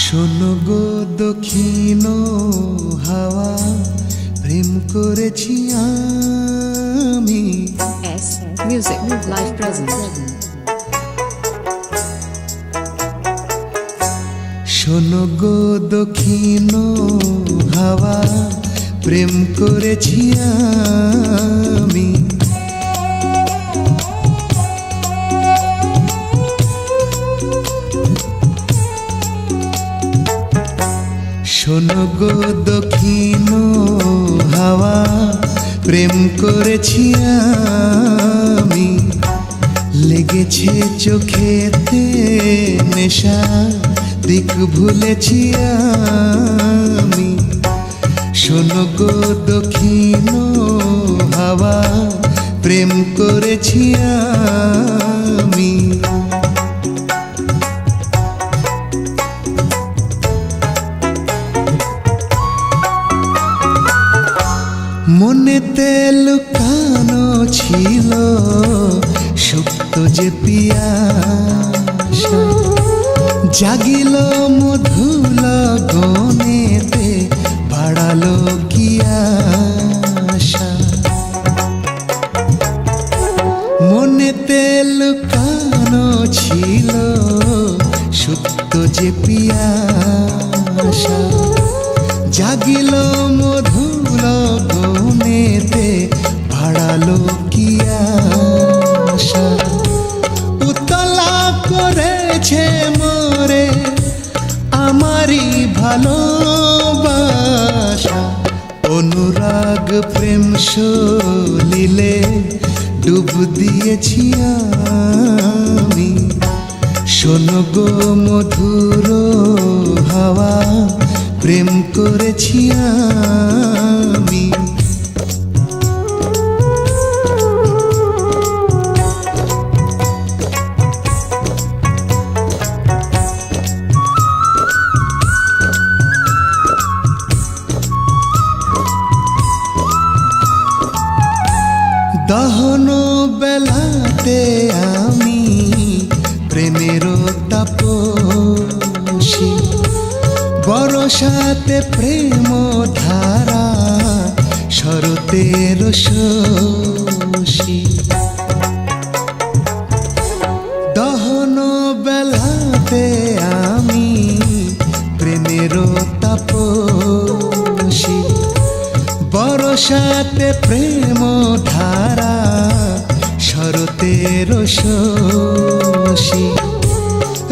শোনো গো দক্ষিণ হাওয়া, প্রেম করেছি আমি। S Music Live Presence. শোনো গো দক্ষিণ হাওয়া, প্রেম করেছি আমি। শোনো গো দক্ষিণ হাওয়া, প্রেম করেছি আমি। লেগেছে চোখেতে নেশা, দিক ভুলেছি আমি। শোনো গো দক্ষিণ হাওয়া, প্রেম করেছি আমি। মনেতে লুকানো ছিল সুপ্ত যে পিয়াসা, জাগিল মধুল গনেতে, বাড়ালো কি আশা। মনেতে লুকানো ছিল সুপ্ত যে পিয়াসা, জাগিল মধুর গনেতে, বাড়ালো কি আশা। উতলা করেছে মোরে আমারই ভালোবাসা। অনুরাগ প্রেম সলিলে ডুব দিয়েছি আমি। শোনো গো মধুর হাওয়া, প্রেম করেছি আমি। দহন বেলাতে আমি প্রেমের তাপসী, বরসাতে প্রেম ধারা, শরতের শশী। দহন বেলাতে আমি প্রেমের তাপসী, বরসাতে প্রেম ধারা, শরতের শশী।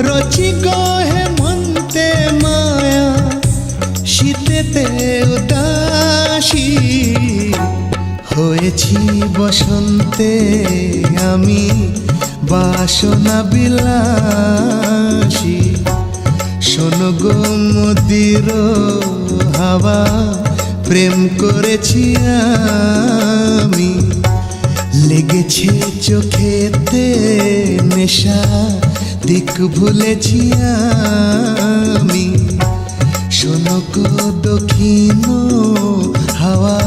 রচি গহে মন্তে মায়া, শীতেতে উদাসী, হয়েছি বসন্তে আমি বাসনা বিলাসী। শোনো গো মদির হাওয়া, প্রেম করেছি আমি। লেগেছে চোখেতে নেশা, দিক ভুলেছি আমি। শোনো গো দক্ষিণ হাওয়া,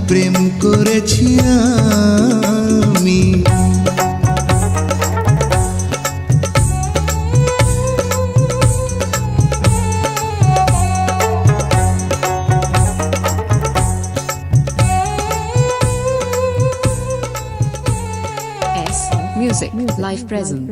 প্রেম করেছি আমি। S Music Live Present.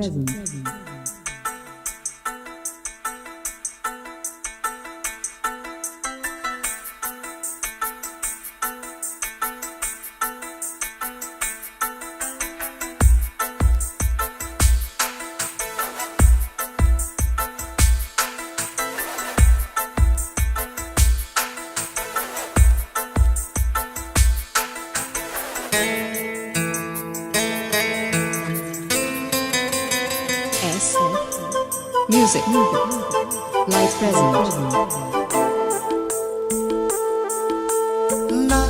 S Music Live Present. না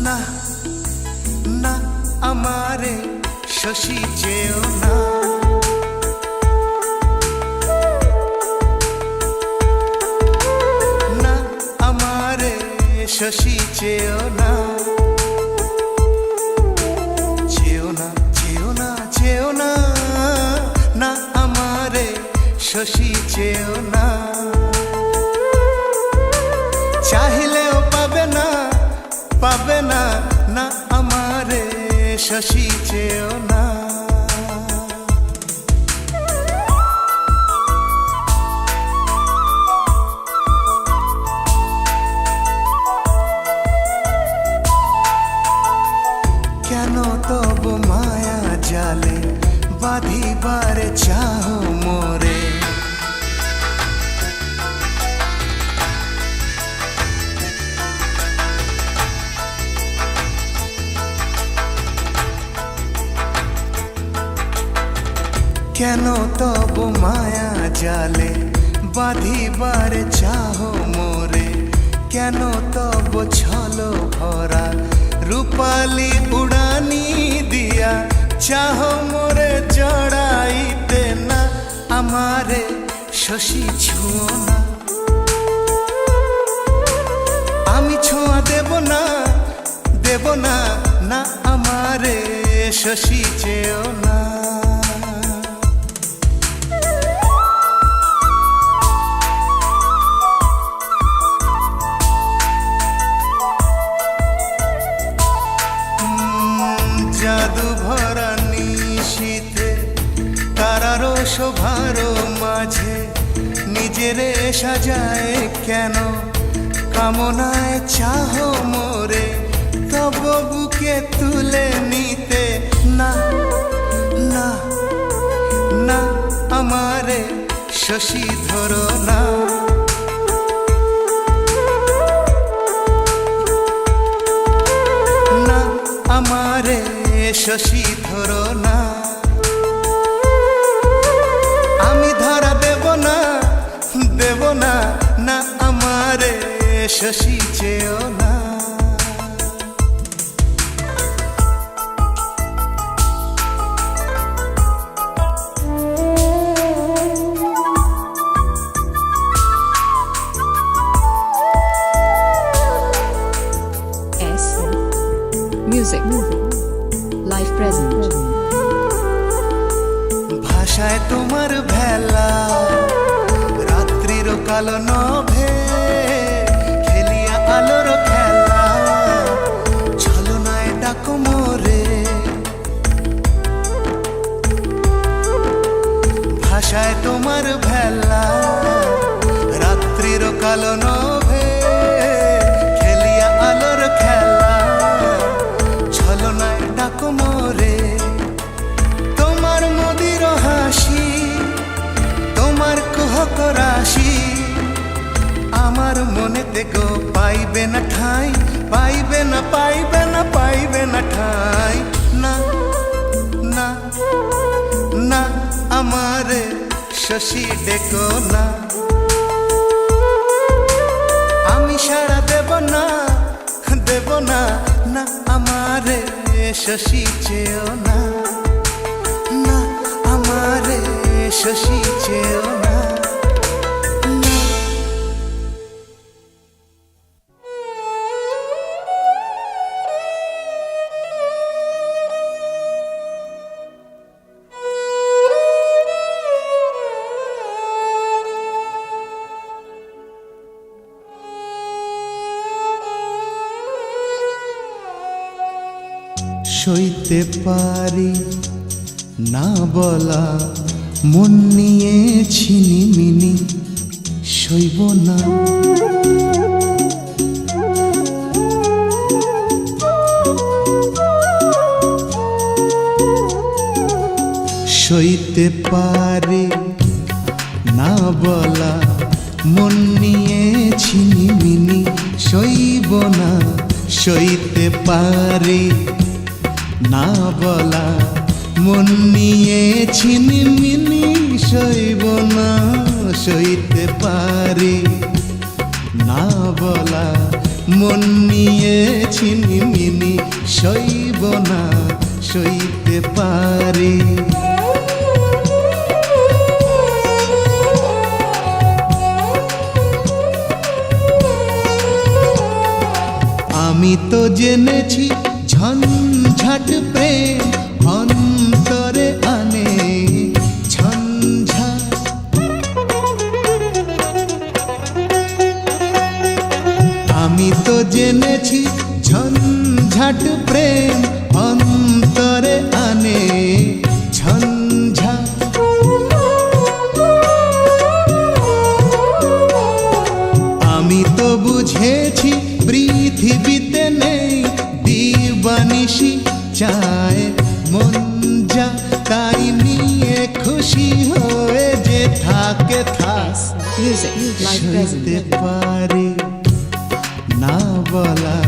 না না আমারে শশী চেও না। না আমারে শশী চেও না। চেও না চেও না চেও না, না আমারে শশী চেও না। শশী চেয়েও না। কেন তব মায়া জালে বাঁধিবার চাহ মোরে, কেন তব মায়া জালে বাঁধিবার চাহ মোরে, কেন তব ছল ভরা রূপালী উড়ানি দিয়া চাহ মোরে জড়াইতে না, আমারে শশী ছুঁও না। আমি ছোঁয়া দেব না, দেব না, না আমারে শশী চেয়েও না। জাদু ভরা নিশীথে তারার শোভার মাঝে নিজেরে সাজায় কেন, কামনায় চাহ মোরে তব বুকে তুলে নিতে না, না, না আমারে শশী ধরো না। না আমারে শশী ধরো না, আমি ধরা দেব না, দেব না, না আমারে শশী চেয়েও না। Music, live present. ভাষায় তোমার ভেলা রাত্রির কালো নভে, খেলিয়া আলোর খেলা ছলনায় ডাকো মোরে। ভাষায় তোমার ভেলা রাত্রির কালো নভে, খেলিয়া আলোর খেলা ছলনায় ডাকো মোরে। তোমার মদির হাসি, তোমার কুহক রাশি আমার মনেতে গো পাইবে না ঠাঁই, পাইবে না, পাইবে না, পাইবে না ঠাঁই। না, না, না আমারে শশী ডেকো না, আমি সাড়া দেব না, দেব না, না আমারে শশী চেয়েও না, না আমারে শশী চেয়েও না। সইতে পারি না বলা মন নিয়ে ছিনিমিনি, সইব না। সইতে পারি না বলা মন নিয়ে ছিনিমিনি, সইব না। সইতে পারি না বলা মন নিয়ে ছিনিমিনি, সইব না। সইতে পারি না বলা মন নিয়ে ছিনিমিনি, সইব না। সইতে পারি আমি তো জেনেছি ঝঞ্ঝাট প্রেম অন্তরে আনে ঝঞ্ঝাট। আমি তো জেনেছি ঝঞ্ঝাট প্রেম অন্তরে সইতে পারি না বলা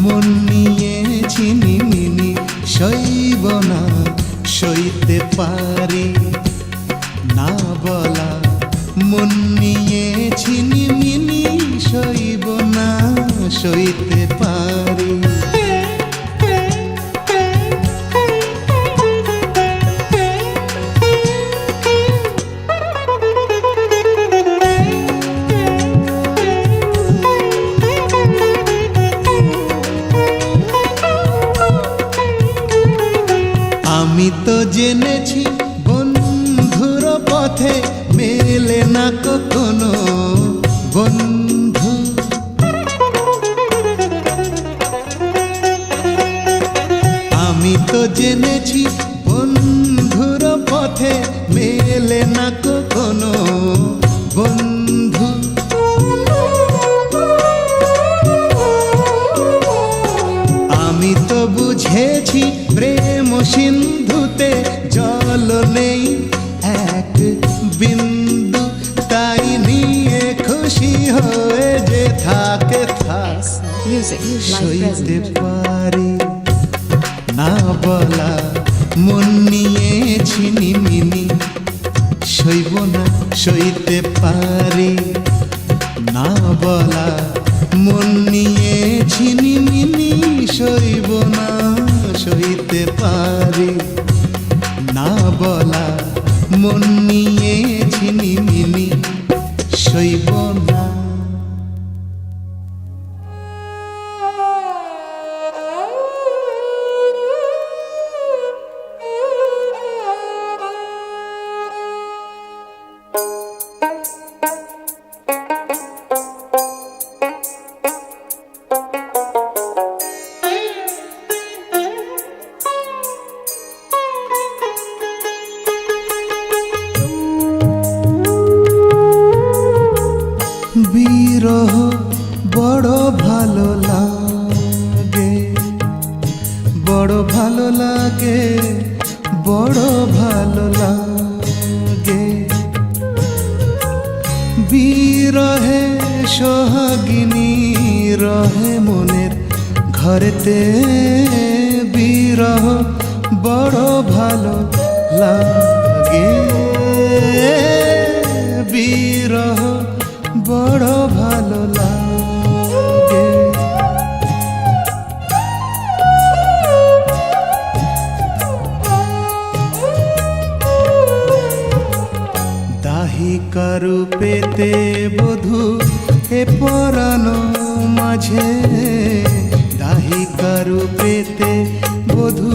মন নিয়ে ছিনিমিনি সইব না সইতে পারি না বলা মন নিয়ে ছিনিমিনি সইব না সইতে পারি আমি তো জেনেছি বন্ধুর পথে মেলে না কখনো বন্ধু আমি তো জেনেছি বন্ধুর পথে মেলে না কখনো বন্ধু আমি তো বুঝেছি প্রেম সিন্ধুতে জল নেই এক বিন্দু তাই নিয়ে খুশি হয়ে যে থাকে থাক Music, live সইতে present. পারি না বলা মন নিয়ে ছিনিমিনি সইব না সইতে পারি না বলা মন নিয়ে ছিনিমিনি সইব না সইতে পারি না বলা মন নিয়ে ছিনিমিনি সইব না বিরহ বড় ভালো লাগে বড় ভালো লাগে বড় ভালো লাগে বিরহে সোহাগিনী রহে মনের ঘরেতে বিরহ বড় ভালো লাগে বিরহ বড় ভালো লাগে দাহিকা রূপেতে বধূ এ পরানো মাঝে দাহিকা রূপেতে বধূ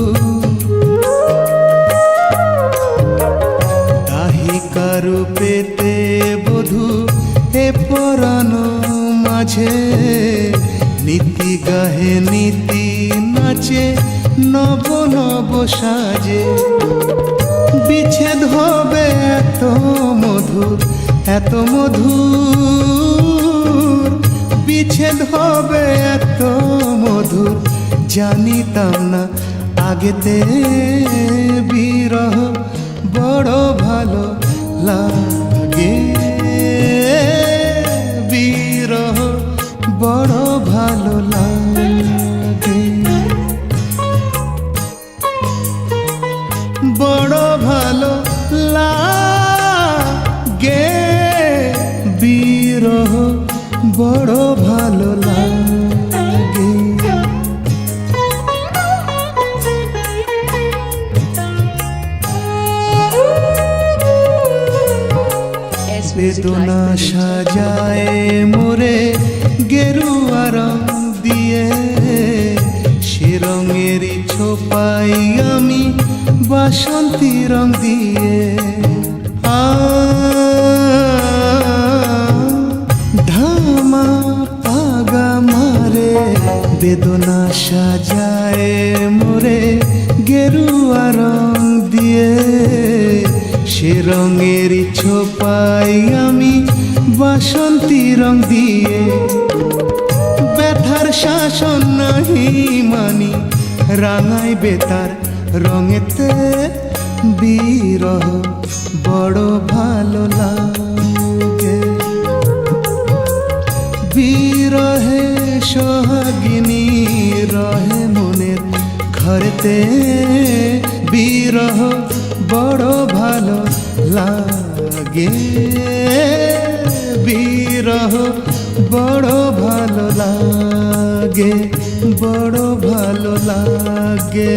দাহিকা রূপেতে বধূ এ পরানো মাঝে নীতি গাহে নীতি নাচে নব নব সাজে বিচ্ছেদ হবে এত মধুর এত মধুর বিচ্ছেদ হবে এত মধুর জানিতাম না আগেতে বিরহ বড় ভালো লাগে বিরহ বড় ভালো লাগে বড় ভালো লাগে বিরহ বড় ভালো লাগে বেদনা সাজায় মোরে গেরুয়া রং দিয়ে সে রঙেরই ছোপাই আমি বাসন্তী রং দিয়ে ধামা পাগা মারে বেদনা সাজায় মোরে গেরুয়া রং দিয়ে সে রঙেরই ছোপাই আমি বাসন্তী রং দিয়ে ব্যথার শাসন নাহি মানি রাঙাই বেতার রঙেতে বিরহ বড় ভালো লাগে বিরহে সোহাগিনী রহে মনের ঘরেতে, বিরহ বড় ভালো লাগে, বিরহ বড় ভালো লাগে, বড় ভালো লাগে,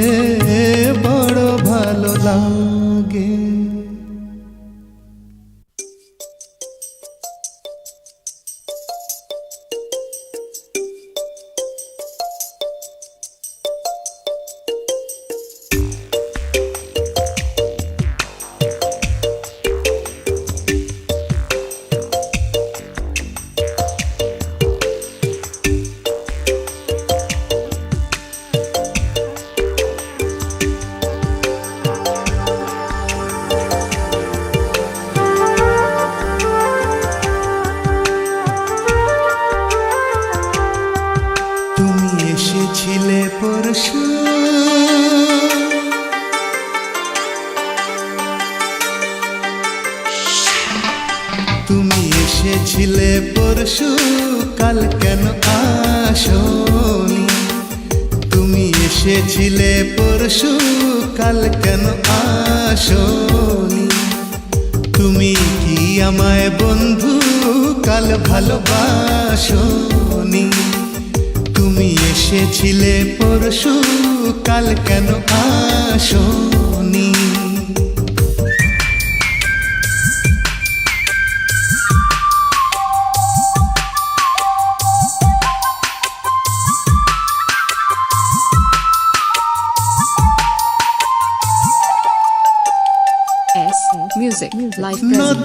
বড় ভালো লাগে। এসেছিলে পরশু, তুমি এসেছিলে পরশু, কাল কেন আসোনি? তুমি এসেছিলে পরশু, কাল কেন আসোনি? তুমি কি আমায় বন্ধু কাল ভালোবাসোনি? তুমি এসেছিলে পরশু, কাল কেন আসোনি? S Music Live নদী Present.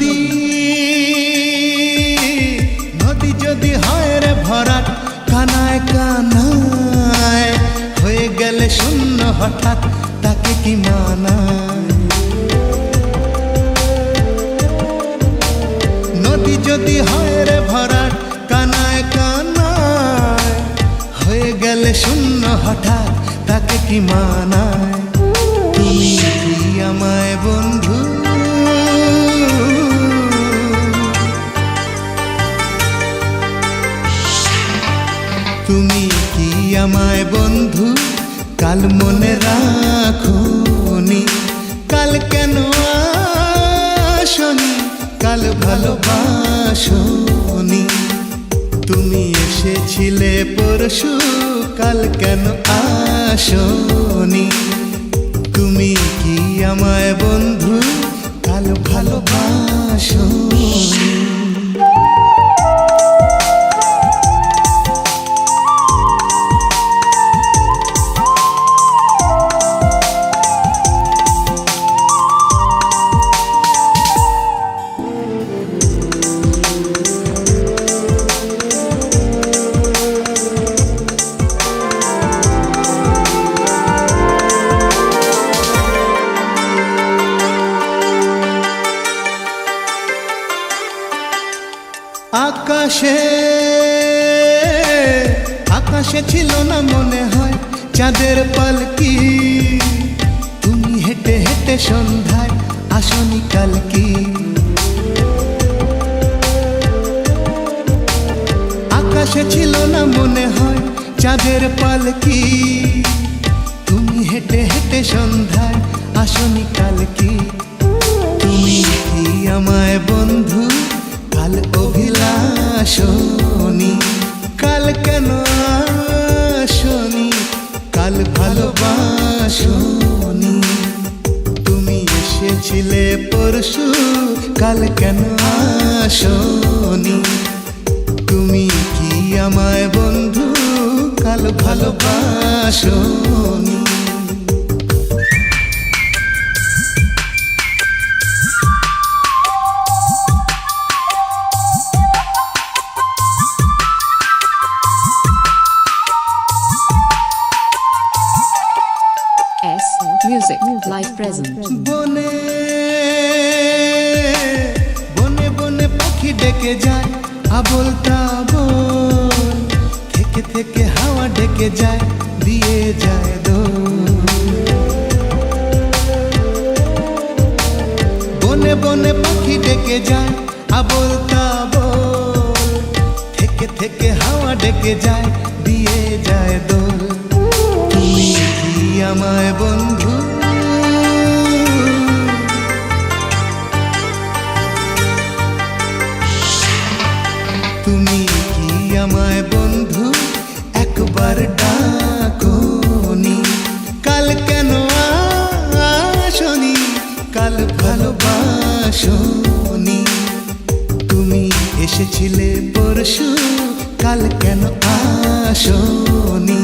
নদী যদি হয় রে ভরাট, কানায় কানায় হয়ে গেলে শূন্য হঠাৎ, তাকে কি মানায়? নদী যদি হয় রে ভরাট, কানায় কানায় হয়ে গেলে শূন্য হঠাৎ, তাকে কি মানায়? তুমি কি আমায় বন্ধু তুমি কি আমায় বন্ধু কাল মনে রাখোনি? কাল কেন আসোনি? কাল ভালোবাসোনি? তুমি এসেছিলে পরশু, কাল কেন আসোনি? তুমি কি আমায় বন্ধু কাল ভালোবাসোনি? আকাশে আকাশে ছিল না মনে হয় চাঁদের পালকি, তুমি হেঁটে হেঁটে সন্ধ্যায় আসনি কালকি। আকাশে ছিল না মনে হয় চাঁদের পালকি, তুমি হেঁটে হেঁটে সন্ধ্যায় আসনি কালকি। তুমি কি আমায় বন্ধু কাল অভিলাষনি? কাল কেন আসনি? কাল ভালোবাসনি? তুমি এসেছিলে পরশু, কাল কেন আসনি? তুমি কি আমায় বন্ধু কাল ভালোবাসনি? S Music Live Present. বনে বনে বনে পাখি ডেকে যায় আবোল তাবোল, থেকে থেকে হাওয়া ডেকে যায় দিয়ে যায় দোল। বনে বনে পাখি ডেকে যায় আবোল তাবোল, থেকে থেকে হাওয়া ডেকে যায়, দিয়ে যায় দোল। তুমি কি আমায় বন্ধু, তুমি কি আমায় বন্ধু একবার ডাকোনি? কাল কেন আসনি, কাল ভালোবাসনি? তুমি এসেছিলে পরশু, কাল কেন আসনি?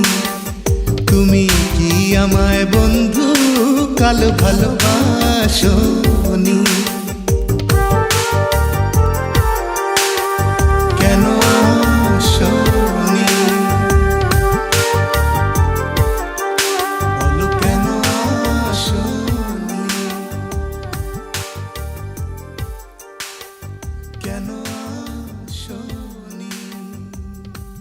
তুমি কি আমায় বন্ধু কাল ভালোবাসো?